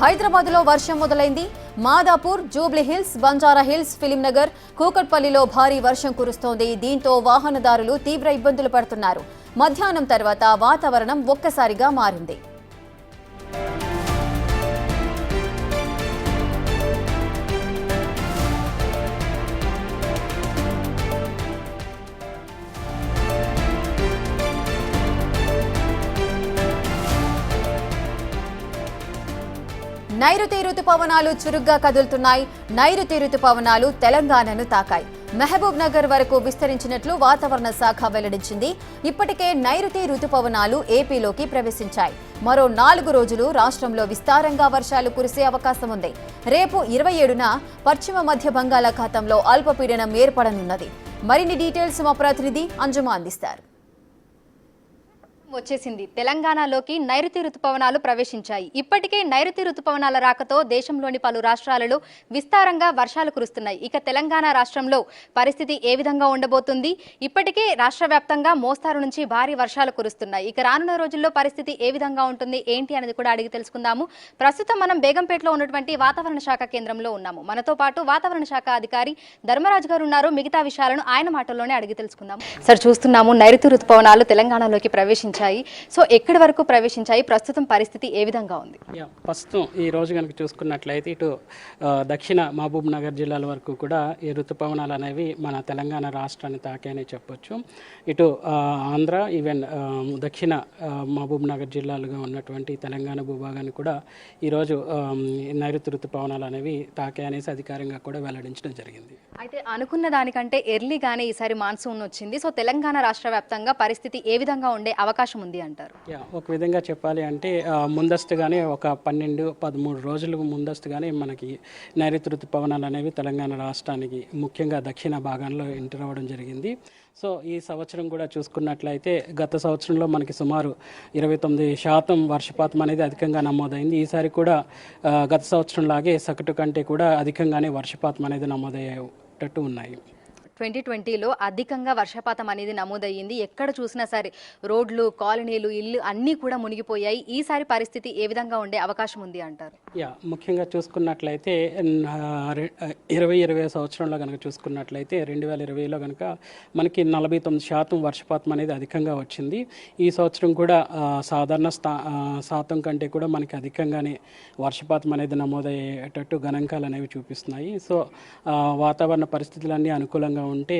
హైదరాబాద్లో వర్షం మొదలైంది. మాదాపూర్, జూబ్లీ హిల్స్, బంజారా హిల్స్, ఫిలిం నగర్, కూకట్పల్లిలో భారీ వర్షం కురుస్తోంది. దీంతో వాహనదారులు తీవ్ర ఇబ్బందులు పడుతున్నారు. మధ్యాహ్నం తర్వాత వాతావరణం ఒక్కసారిగా మారింది. నైరుతి రుతుపవనాలు చురుగ్గా కదులుతున్నాయి. నైరుతి రుతుపవనాలు తెలంగాణను తాకాయి. మహబూబ్ నగర్ వరకు విస్తరించినట్లు వాతావరణ శాఖ వెల్లడించింది. ఇప్పటికే నైరుతి రుతుపవనాలు ఏపీలోకి ప్రవేశించాయి. మరో 4 రోజులు రాష్ట్రంలో విస్తారంగా వర్షాలు కురిసే అవకాశం ఉంది. రేపు 27న పశ్చిమ మధ్య బంగాళాఖాతంలో అల్పపీడనం ఏర్పడనున్నది. మరిన్ని డీటెయిల్స్ మా ప్రతినిధి అంజుమ అందిస్తారు. వచ్చేసింది. తెలంగాణలోకి నైరుతి రుతుపవనాలు ప్రవేశించాయి. ఇప్పటికే నైరుతి రుతుపవనాల రాకతో దేశంలోని పలు రాష్ట్రాలలో విస్తారంగా వర్షాలు కురుస్తున్నాయి. ఇక తెలంగాణ రాష్ట్రంలో పరిస్థితి ఏ విధంగా ఉండబోతుంది? ఇప్పటికే రాష్ట్ర వ్యాప్తంగా మోస్తారు నుంచి భారీ వర్షాలు కురుస్తున్నాయి. ఇక రానున్న రోజుల్లో పరిస్థితి ఏ విధంగా ఉంటుంది, ఏంటి అనేది కూడా అడిగి తెలుసుకుందాము. ప్రస్తుతం మనం బేగంపేటలో ఉన్నటువంటి వాతావరణ శాఖ కేంద్రంలో ఉన్నాము. మనతో పాటు వాతావరణ శాఖ అధికారి ధర్మరాజు గారు ఉన్నారు. మిగతా విషయాలను ఆయన మాటల్లోనే అడిగి తెలుసుకుందాము. సార్, చూస్తున్నాము నైరుతి రుతుపవనాలు తెలంగాణలోకి ప్రవేశించాయి. సో ఎక్కడి వరకు ప్రవేశించాయి? ప్రస్తుతం పరిస్థితి ఏ విధంగా ఉంది? ప్రస్తుతం ఈ రోజు కనుక చూసుకున్నట్లయితే ఇటు దక్షిణ మహబూబ్ నగర్ జిల్లాల వరకు కూడా ఈ ఋతుపవనాలు అనేవి మన తెలంగాణ రాష్ట్రాన్ని తాకాయని చెప్పొచ్చు. ఇటు ఆంధ్ర, ఈవెన్ దక్షిణ మహబూబ్ నగర్ జిల్లాలుగా ఉన్నటువంటి తెలంగాణ భూభాగాన్ని కూడా ఈరోజు నైరుతి ఋతుపవనాలు అనేవి తాకాయనేసి అధికారికంగా కూడా వెల్లడించడం జరిగింది. అయితే అనుకున్న దానికంటే ఎర్లీగానే ఈసారి మాన్సూన్ వచ్చింది. సో తెలంగాణ రాష్ట్ర వ్యాప్తంగా పరిస్థితి ఏ విధంగా ఉండే అవకాశం ఉంది అంటారు? ఒక విధంగా చెప్పాలి అంటే ముందస్తుగానే ఒక 12-13 రోజులు ముందస్తుగానే మనకి నైరుతి ఋతుపవనాలు అనేవి తెలంగాణ రాష్ట్రానికి ముఖ్యంగా దక్షిణ భాగంలో ఎంటర్ అవ్వడం జరిగింది. సో ఈ సంవత్సరం కూడా చూసుకున్నట్లయితే గత సంవత్సరంలో మనకి సుమారు 29% వర్షపాతం అనేది అధికంగా నమోదైంది. ఈసారి కూడా గత సంవత్సరం లాగే సగటు కంటే కూడా అధికంగానే వర్షపాతం అనేది నమోదయ్యేటట్టు ఉన్నాయి. 2020లో అధికంగా వర్షపాతం అనేది నమోదయ్యింది. ఎక్కడ చూసినా సరే రోడ్లు, కాలనీలు, ఇల్లు అన్నీ కూడా మునిగిపోయాయి. ఈసారి పరిస్థితి ఏ విధంగా ఉండే అవకాశం ఉంది అంటారు? ముఖ్యంగా చూసుకున్నట్లయితే 2020 సంవత్సరంలో కనుక చూసుకున్నట్లయితే 2020లో కనుక మనకి 49% వర్షపాతం అనేది అధికంగా వచ్చింది. ఈ సంవత్సరం కూడా సాధారణ శాతం కంటే కూడా మనకి అధికంగానే వర్షపాతం అనేది నమోదయ్యేటట్టు గణాంకాలు అనేవి చూపిస్తున్నాయి. సో వాతావరణ పరిస్థితులన్నీ అనుకూలంగా ఉంటే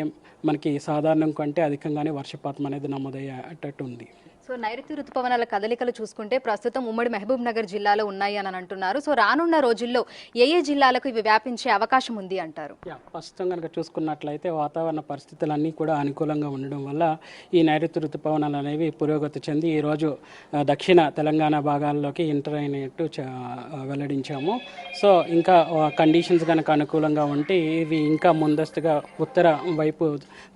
మనకి సాధారణం కంటే అధికంగానే వర్షపాతం అనేది నమోదయ్యేటట్టు ఉంది. సో నైరుతి ఋతుపవనాల కదలికలు చూసుకుంటే ప్రస్తుతం ఉమ్మడి మహబూబ్ నగర్ జిల్లాలో ఉన్నాయి అని అంటున్నారు. సో రానున్న రోజుల్లో ఏ జిల్లాలకు ఇవి వ్యాపించే అవకాశం ఉంది అంటారు? ప్రస్తుతం కనుక చూసుకున్నట్లయితే వాతావరణ పరిస్థితులన్నీ కూడా అనుకూలంగా ఉండడం వల్ల ఈ నైరుతి ఋతుపవనాలు అనేవి పురోగతి చెంది ఈరోజు దక్షిణ తెలంగాణ భాగాల్లోకి ఎంటర్ అయినట్టు వెల్లడించాము. సో ఇంకా కండిషన్స్ కనుక అనుకూలంగా ఉంటే ఇవి ఇంకా ముందస్తుగా ఉత్తర వైపు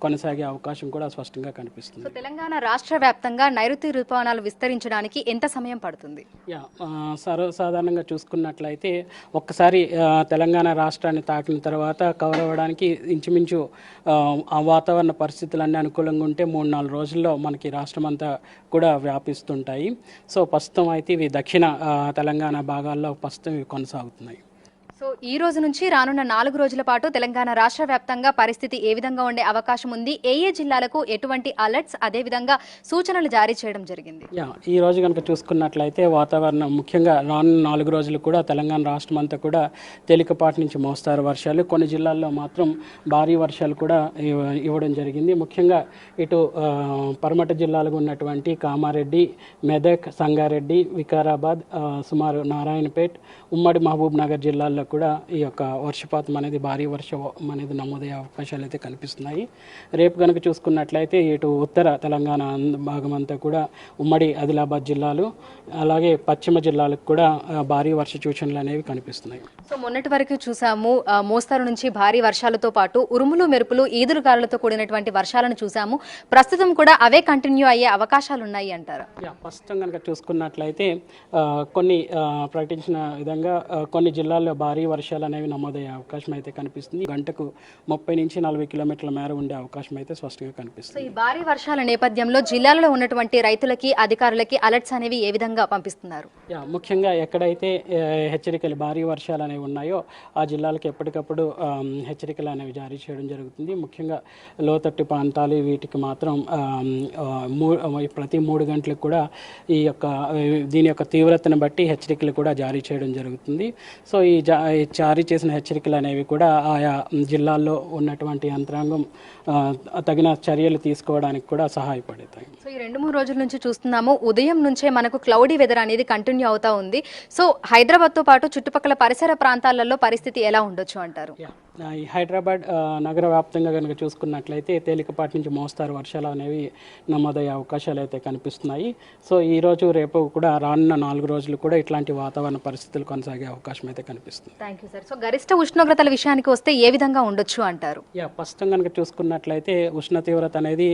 కొనసాగే అవకాశం కూడా స్పష్టంగా కనిపిస్తుంది. సో తెలంగాణ రాష్ట్ర వ్యాప్తంగా నైరుతి ఋతుపవనాలు విస్తరించడానికి ఎంత సమయం పడుతుంది? సర్వసాధారణంగా చూసుకున్నట్లయితే ఒక్కసారి తెలంగాణ రాష్ట్రాన్ని తాకిన తర్వాత కవర్ అవ్వడానికి ఇంచుమించు ఆ వాతావరణ పరిస్థితులన్నీ అనుకూలంగా ఉంటే 3-4 రోజుల్లో మనకి రాష్ట్రం అంతా కూడా వ్యాపిస్తుంటాయి. సో ప్రస్తుతం అయితే ఇవి దక్షిణ తెలంగాణ భాగాల్లో ప్రస్తుతం ఇవి కొనసాగుతున్నాయి. సో ఈ రోజు నుంచి రానున్న 4 రోజుల పాటు తెలంగాణ రాష్ట్ర వ్యాప్తంగా పరిస్థితి ఏ విధంగా ఉండే అవకాశం ఉంది? ఏ జిల్లాలకు ఎటువంటి అలర్ట్స్, అదేవిధంగా సూచనలు జారీ చేయడం జరిగింది? ఈ రోజు కనుక చూసుకున్నట్లయితే వాతావరణం ముఖ్యంగా రానున్న 4 రోజులు కూడా తెలంగాణ రాష్ట్రం అంతా కూడా తేలికపాటి నుంచి మోస్తారు వర్షాలు, కొన్ని జిల్లాల్లో మాత్రం భారీ వర్షాలు కూడా ఇవ్వడం జరిగింది. ముఖ్యంగా ఇటు పరమట జిల్లాలకు ఉన్నటువంటి కామారెడ్డి, మెదక్, సంగారెడ్డి, వికారాబాద్, సుమారు నారాయణపేట్, ఉమ్మడి మహబూబ్ నగర్ జిల్లాల్లో కూడా ఈ యొక్క వర్షపాతం అనేది భారీ వర్షం అనేది నమోదయ్యే అవకాశాలు అయితే కనిపిస్తున్నాయి. రేపు కనుక చూసుకున్నట్లయితే ఇటు ఉత్తర తెలంగాణ భాగం అంతా కూడా ఉమ్మడి ఆదిలాబాద్ జిల్లాలు అలాగే పశ్చిమ జిల్లాలకు కూడా భారీ వర్ష సూచనలు అనేవి కనిపిస్తున్నాయి. సో మొన్నటి వరకు చూసాము మోస్తరు నుంచి భారీ వర్షాలతో పాటు ఉరుములు, మెరుపులు, ఈదురుగాలులతో కూడినటువంటి వర్షాలను చూసాము. ప్రస్తుతం కూడా అవే కంటిన్యూ అయ్యే అవకాశాలు ఉన్నాయి అంటారు? ప్రస్తుతం కనుక చూసుకున్నట్లయితే కొన్ని ప్రకటించిన విధంగా కొన్ని జిల్లాల్లో భారీ వర్షాలు అనేవి నమోదయ్యే అవకాశం అయితే కనిపిస్తుంది. గంటకు 30 నుంచి 40 కిలోమీటర్ల మేర ఉండే అవకాశం అయితే స్పష్టంగా కనిపిస్తుంది. ఈ భారీ వర్షాల నేపథ్యంలో జిల్లాలో ఉన్నటువంటి రైతులకి, అధికారులకి అలర్ట్స్ అనేవి ఏ విధంగా పంపిస్తున్నారు? ముఖ్యంగా ఎక్కడైతే హెచ్చరికలు భారీ వర్షాలు అనేవి ఉన్నాయో ఆ జిల్లాలకు ఎప్పటికప్పుడు హెచ్చరికలు అనేవి జారీ చేయడం జరుగుతుంది. ముఖ్యంగా లోతట్టు ప్రాంతాలు వీటికి మాత్రం ప్రతి 3 గంటలకు కూడా దీని యొక్క తీవ్రతను బట్టి హెచ్చరికలు కూడా జారీ చేయడం జరుగుతుంది. సో ఈ జారీ చేసిన హెచ్చరికలు అనేవి కూడా ఆయా జిల్లాల్లో ఉన్నటువంటి యంత్రాంగం తగిన చర్యలు తీసుకోవడానికి కూడా సహాయపడతాయి. సో ఈ 2-3 రోజుల నుంచి చూస్తున్నాము, ఉదయం నుంచే మనకు క్లౌడీ వెదర్ అనేది కంటిన్యూ అవుతా ఉంది. సో హైదరాబాద్తో పాటు చుట్టుపక్కల పరిసర ప్రాంతాలలో పరిస్థితి ఎలా ఉండొచ్చు అంటారు? ఈ హైదరాబాద్ నగర వ్యాప్తంగా కనుక చూసుకున్నట్లయితే తేలికపాటి నుంచి మోస్తారు వర్షాలు అనేవి నమోదయ్యే అవకాశాలు అయితే కనిపిస్తున్నాయి. సో ఈ రోజు రేపు కూడా రానున్న 4 రోజులు కూడా ఇట్లాంటి వాతావరణ పరిస్థితులు కొనసాగే అవకాశం అయితే కనిపిస్తుంది. Thank you sir. సో గరిష్ట ఉష్ణోగ్రతల విషయానికి వస్తే ఏ విధంగా ఉండొచ్చు అంటారు? ప్రస్తుతం కనుక చూసుకున్నట్లయితే ఉష్ణ తీవ్రత అనేది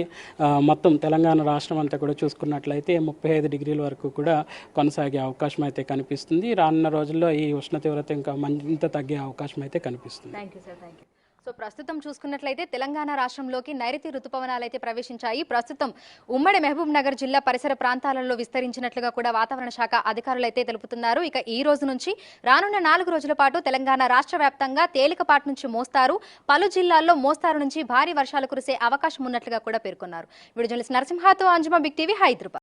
మొత్తం తెలంగాణ రాష్ట్రం అంతా కూడా చూసుకున్నట్లయితే 35 డిగ్రీల వరకు కూడా కొనసాగే అవకాశం అయితే కనిపిస్తుంది. రానున్న రోజుల్లో ఈ ఉష్ణ తీవ్రత ఇంకా మరింత తగ్గే అవకాశం అయితే కనిపిస్తుంది. Thank you sir. Thank you. So ప్రస్తుతం చూసుకున్నట్లయితే తెలంగాణ రాష్ట్రంలోకి నైరుతి రుతుపవనాలు అయితే ప్రవేశించాయి. ప్రస్తుతం ఉమ్మడి మహబూబ్ నగర్ జిల్లా పరిసర ప్రాంతాలలో విస్తరించినట్లుగా కూడా వాతావరణ శాఖ అధికారులు అయితే తెలుపుతున్నారు. ఇక ఈ రోజు నుంచి రానున్న 4 రోజుల పాటు తెలంగాణ రాష్ట్ర వ్యాప్తంగా తేలికపాటి నుంచి మోస్తారు, పలు జిల్లాల్లో మోస్తారు నుంచి భారీ వర్షాలు కురిసే అవకాశం ఉన్నట్లుగా కూడా పేర్కొన్నారు. వీడియో జర్నలిస్ట్ నరసింహతో అంజుమా, బిగ్ టీవీ, హైదరాబాద్.